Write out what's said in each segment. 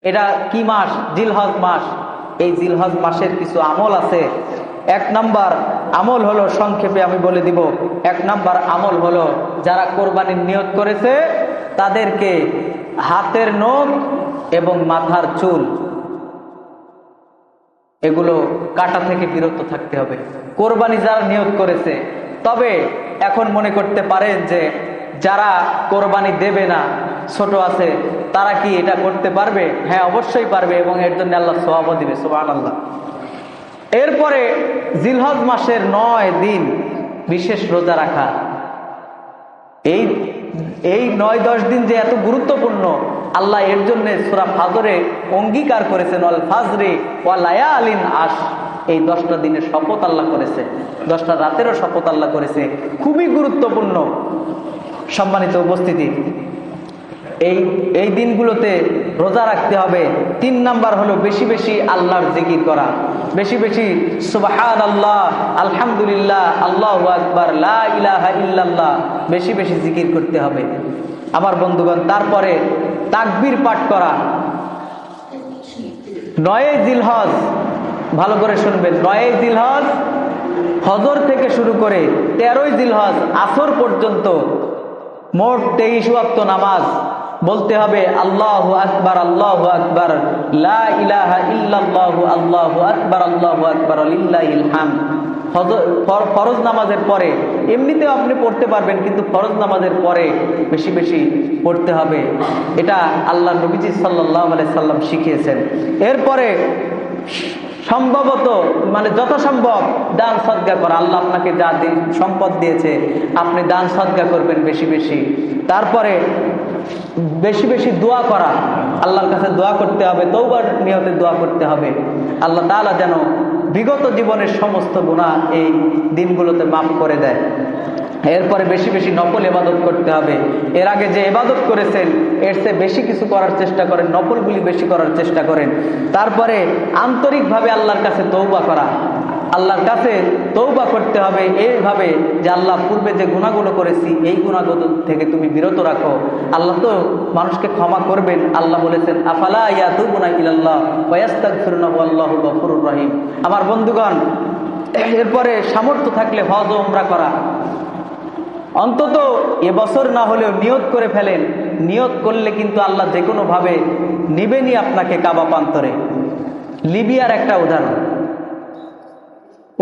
এটা কি মাস? জিলহজ মাস। এই জিলহজ মাসের কিছু আমল আছে। এক নাম্বার আমল হলো, সংক্ষেপে আমি বলে দিব, এক নাম্বার আমল হলো যারা কোরবানির নিয়ত করেছে তাদেরকে হাতের নখ এবং মাথার চুল এগুলো কাটা থেকে বিরত থাকতে হবে কোরবানি যারা নিয়ত করেছে। তবে এখন মনে করতে পারেন যে যারা কোরবানি দেবে না, ছোট আছে, তারা কি এটা করতে পারবে? হ্যাঁ, অবশ্যই পারবে, এবং এর জন্য আল্লাহ সওয়াবও দিবে, সুবহানাল্লাহ। এরপরে জিলহজ মাসের 9 দিন বিশেষ রোজা রাখা। এই 9-10 দিন যে এত গুরুত্বপূর্ণ, আল্লাহ এর জন্য সূরা ফাজরে অঙ্গীকার করেছেন, ওয়াল ফাজরি ওয়া লায়ালিন আশ। এই 10টা দিনের শপথ আল্লাহ করেছে, 10টা রাতেরও শপথ আল্লাহ করেছে। খুবই গুরুত্বপূর্ণ সম্মানিত উপস্থিতি। এই দিনগুলোতে রোজা রাখতে হবে। 3 নাম্বার হলো বেশি বেশি আল্লাহর জিকির করা, বেশি বেশি সুবহানাল্লাহ, আলহামদুলিল্লাহ, আল্লাহু আকবার, লা ইলাহা ইল্লাল্লাহ, বেশি বেশি জিকির করতে হবে আমার বন্ধুগণ। তারপরে তাকবীর পাঠ করা। 9 জিলহজ, ভালো করে শুনবেন, 9 জিলহজ ফজর থেকে শুরু করে 13 জিলহজ আসর পর্যন্ত মোট 23 ওয়াক্ত নামাজ বলতে হবে আল্লাহু আকবার, আল্লাহু আকবার, লা ইলাহা ইল্লাল্লাহু, আল্লাহু আকবার, আল্লাহু আকবার, লিল্লাহিল হামদ। ফরজ নামাজের পরে, এমনিতেও আপনি পড়তে পারবেন, কিন্তু ফরজ নামাজের পরে বেশি বেশি পড়তে হবে। এটা আল্লাহ নবীজি সাল্লাল্লাহু আলাইহি সাল্লাম শিখিয়েছেন। এরপরে সম্ভবত যথাসম্ভব দান সদকা করা। আল্লাহ আপনাকে যা সম্পদ দিয়েছে আপনি দান সদকা করবেন বেশি বেশি। তারপরে বেশি বেশি দোয়া করা, আল্লাহর কাছে দোয়া করতে হবে, তওবার নিয়তে দোয়া করতে হবে, আল্লাহ তাআলা যেন বিগত জীবনের সমস্ত গুনাহ এই দিনগুলোতে মাফ করে দেয়। এরপরে বেশি বেশি নফল ইবাদত করতে হবে। এর আগে যে ইবাদত করেছেন এর চেয়ে বেশি কিছু করার চেষ্টা করেন, নফলগুলি বেশি করার চেষ্টা করেন। তারপরে আন্তরিকভাবে আল্লাহর কাছে তওবা করা, আল্লাহর কাছে তওবা করতে হবে এইভাবে যে আল্লাহ, পূর্বে যে গুনাহগুলো করেছি এই গুনাহগুলো থেকে তুমি বিরত রাখো। আল্লাহ তো মানুষকে ক্ষমা করবেন, আল্লাহ বলেছেন আফালা ইয়াতুবুনা ইলাল্লাহ ওয়া ইস্তাগফিরুনাহু আল্লাহু গফুরুর রহিম। আমার বন্ধুগণ, এরপরে সামর্থ্য থাকলে হজ ও উমরা করা। অন্তত এবছর না হলেও নিয়ত করে ফেলেন, নিয়ত করলে কিন্তু আল্লাহ যে কোনো ভাবে নিবেনি আপনাকে কাবা প্রান্তরে। লিবিয়ার একটা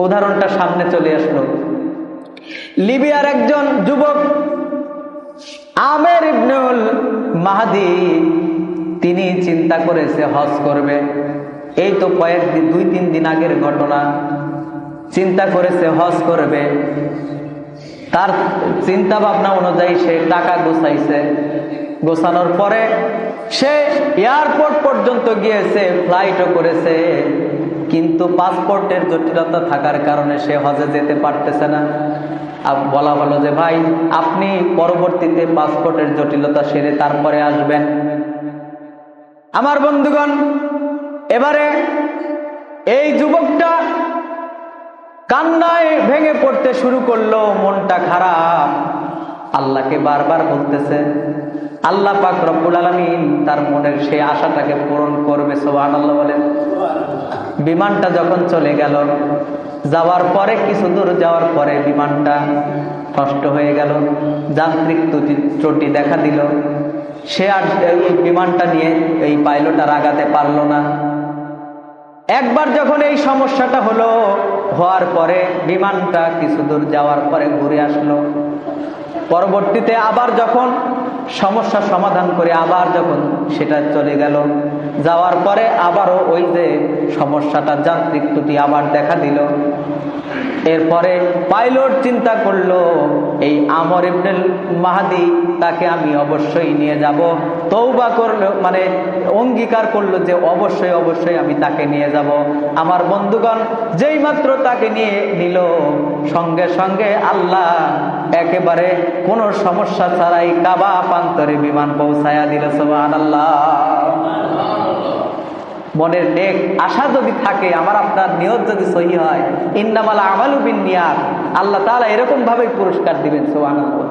উদাহরণটা সামনে চলে আসলো। লিবিয়ার একজন যুবক আমের ইবনুল মাহদি, তিনি চিন্তা করেছে হজ করবে। এই তো কয়েকদিন, 2-3 দিন আগের ঘটনা। চিন্তা করেছে হজ করবে, তার চিন্তা ভাবনা অনুযায়ী সে টাকা গোছাইছে। গোছানোর পরে সে এয়ারপোর্ট পর্যন্ত গিয়েছে, ফ্লাইটও করেছে, কিন্তু পাসপোর্টের জটিলতা থাকার কারণে সে হজে যেতে পারতেছে না। বলা হলো যে ভাই, আপনি পরবর্তীতে পাসপোর্টের জটিলতা সেরে তারপরে আসবেন। আমার বন্ধুগণ, এবারে এই যুবকটা কান্নায় ভেঙে পড়তে শুরু করলো, মনটা খারাপ, আল্লাহকে বারবার বলতেছে। আল্লাহ পাক রব্বুল আলামিন তার মনের সেই আশাটাকে পূরণ করবে, সুবহানাল্লাহ বলেন। বিমানটা যখন চলে গেল, যাওয়ার পরে কিছু দূর যাওয়ার পরে বিমানটা নষ্ট হয়ে গেল, যান্ত্রিক ত্রুটি দেখা দিল। সে আর এই বিমানটা নিয়ে এই পাইলট আর আগাতে পারলো না। একবার যখন এই সমস্যাটা হওয়ার পরে বিমানটা কিছু দূর যাওয়ার পরে ঘুরে আসলো। পরবর্তীতে আবার যখন সমস্যা সমাধান করে আবার যখন সেটা চলে গেল, যাওয়ার পরে আবারও ওই যে সমস্যাটা, যান্ত্রিক ত্রুটি আবার দেখা দিল। এরপরে পাইলট চিন্তা করলো, এই আমর ইবনুল মাহদি, তাকে আমি অবশ্যই নিয়ে যাব। তওবা করলো, অঙ্গীকার করলো যে অবশ্যই অবশ্যই আমি তাকে নিয়ে যাব। আমার বন্ধুগণ, যেই মাত্র তাকে নিয়ে নিল, সঙ্গে সঙ্গে আল্লাহ একেবারে কোনো সমস্যা ছাড়াই কাবা প্রান্তরে বিমান পৌঁছায়া দিল, সুবহানাল্লাহ। মনের নেক আশা যদি থাকে, আমার আপনার নিয়ত যদি সহি হয়, ইন্নামাল আমালু বিন্নিয়াত, আল্লাহ তাআলা এরকম ভাবেই পুরস্কার দিবেন, সুবহানাল্লাহ।